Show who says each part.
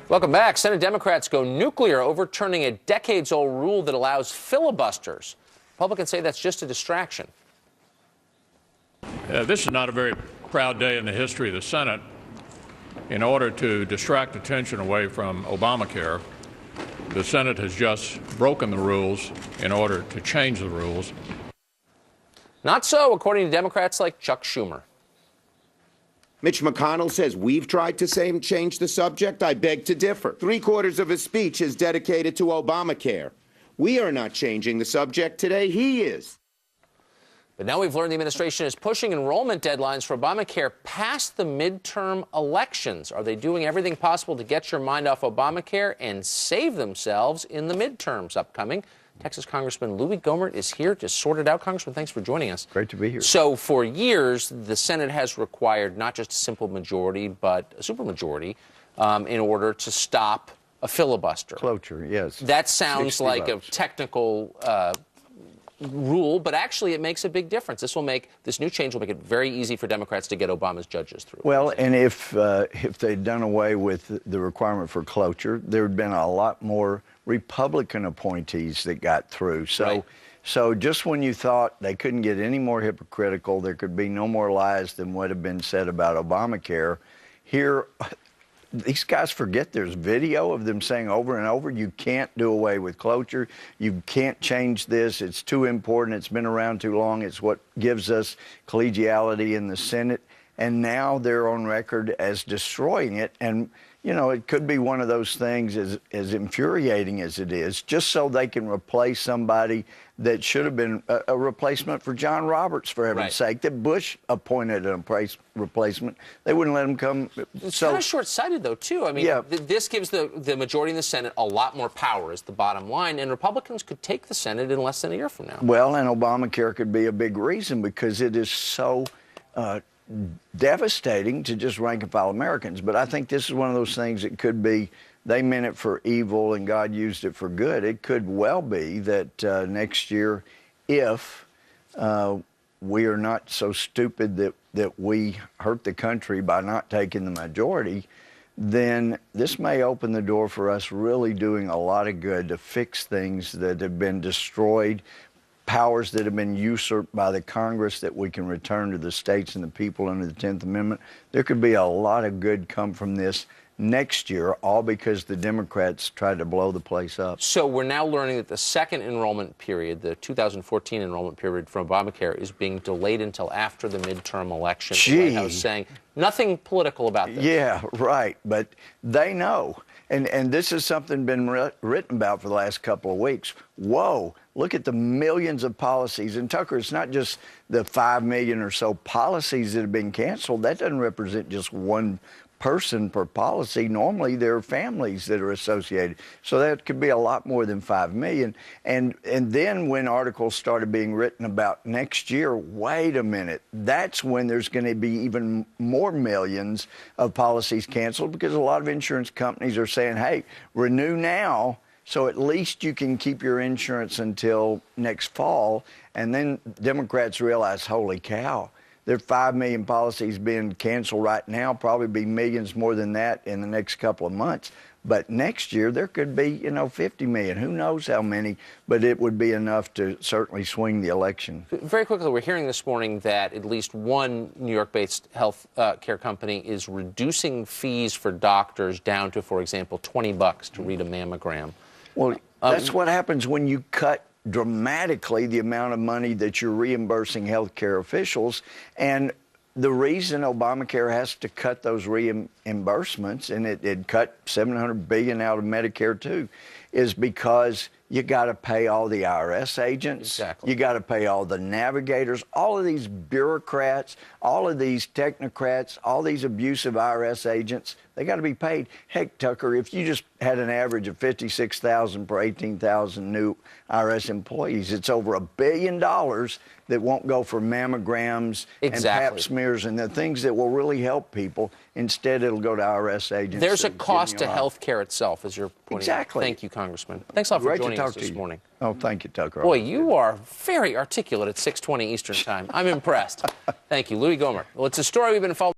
Speaker 1: Welcome back. Senate Democrats go nuclear, overturning a decades-old rule that allows filibusters. Republicans say that's just a distraction.
Speaker 2: This is not a very proud day in the history of the Senate. In order to distract attention away from Obamacare, the Senate has just broken the rules in order to change the rules.
Speaker 1: Not so, according to Democrats like Chuck Schumer.
Speaker 3: Mitch McConnell says we've tried to change the subject. I beg to differ. 3/4 of his speech is dedicated to Obamacare. We are not changing the subject today. He is.
Speaker 1: But now we've learned the administration is pushing enrollment deadlines for Obamacare past the midterm elections. Are they doing everything possible to get your mind off Obamacare and save themselves in the midterms upcoming? Texas Congressman Louie Gohmert is here to sort it out. Congressman, thanks for joining us.
Speaker 4: Great to be here.
Speaker 1: So for years, the Senate has required not just a simple majority, but a supermajority in order to stop a filibuster.
Speaker 4: Cloture, yes.
Speaker 1: That sounds like
Speaker 4: votes.
Speaker 1: a technical rule, but actually it makes a big difference. This new change will make it very easy for Democrats to get Obama's judges through.
Speaker 4: Well, and if they'd done away with the requirement for cloture, there would have been a lot more Republican appointees that got through. So just when you thought they couldn't get any more hypocritical, there could be no more lies than what had been said about Obamacare, here these guys forget there's video of them saying over and over, you can't do away with cloture. You can't change this. It's too important. It's been around too long. It's what gives us collegiality in the Senate. And now they're on record as destroying it. And, you know, it could be one of those things as infuriating as it is, just so they can replace somebody that should have been a replacement for John Roberts, for heaven's sake, that Bush appointed a replacement. They wouldn't let him come.
Speaker 1: It's kind of short-sighted, though, too. I mean, this gives the majority in the Senate a lot more power, is the bottom line, and Republicans could take the Senate in less than a year from now.
Speaker 4: Well, and Obamacare could be a big reason, because it is so devastating to just rank-and-file Americans. But I think this is one of those things that could be, they meant it for evil and God used it for good. It could well be that next year, if we are not so stupid that we hurt the country by not taking the majority, then this may open the door for us really doing a lot of good to fix things that have been destroyed, powers that have been usurped by the Congress that we can return to the states and the people under the 10th Amendment. There could be a lot of good come from this next year, all because the Democrats tried to blow the place up.
Speaker 1: So we're now learning that the second enrollment period, the 2014 enrollment period for Obamacare, is being delayed until after the midterm election.
Speaker 4: Gee.
Speaker 1: The White House saying nothing political about this.
Speaker 4: Yeah, right. But they know. And this is something been written about for the last couple of weeks. Whoa, look at the millions of policies. And Tucker, it's not just the 5 million or so policies that have been canceled. That doesn't represent just one person per policy. Normally there are families that are associated. So that could be a lot more than 5 million. And then when articles started being written about next year, wait a minute, that's when there's going to be even more millions of policies canceled, because a lot of insurance companies are saying, hey, renew now, so at least you can keep your insurance until next fall. And then Democrats realize, holy cow, there are 5 million policies being canceled right now, probably be millions more than that in the next couple of months. But next year, there could be, 50 million. Who knows how many, but it would be enough to certainly swing the election.
Speaker 1: Very quickly, we're hearing this morning that at least one New York-based health care company is reducing fees for doctors down to, for example, $20 to read a mammogram.
Speaker 4: Well, that's what happens when you cut dramatically the amount of money that you're reimbursing healthcare officials. And the reason Obamacare has to cut those reimbursements, and it cut $700 billion out of Medicare too, is because you got to pay all the IRS agents.
Speaker 1: Exactly.
Speaker 4: You got to pay all the navigators, all of these bureaucrats, all of these technocrats, all these abusive IRS agents. They got to be paid. Heck, Tucker, if you just had an average of $56,000 per 18,000 new IRS employees, it's over $1 billion that won't go for mammograms and pap smears and the things that will really help people. Instead, it'll go to IRS agents.
Speaker 1: There's a cost to health care itself, as you're pointing out.
Speaker 4: Exactly.
Speaker 1: Thank you, Congressman. Thanks a lot for joining us this morning.
Speaker 4: Oh, thank you, Tucker.
Speaker 1: Boy, you are very articulate at 6:20 Eastern Time. I'm impressed. Thank you, Louie Gohmert. Well, it's a story we've been following.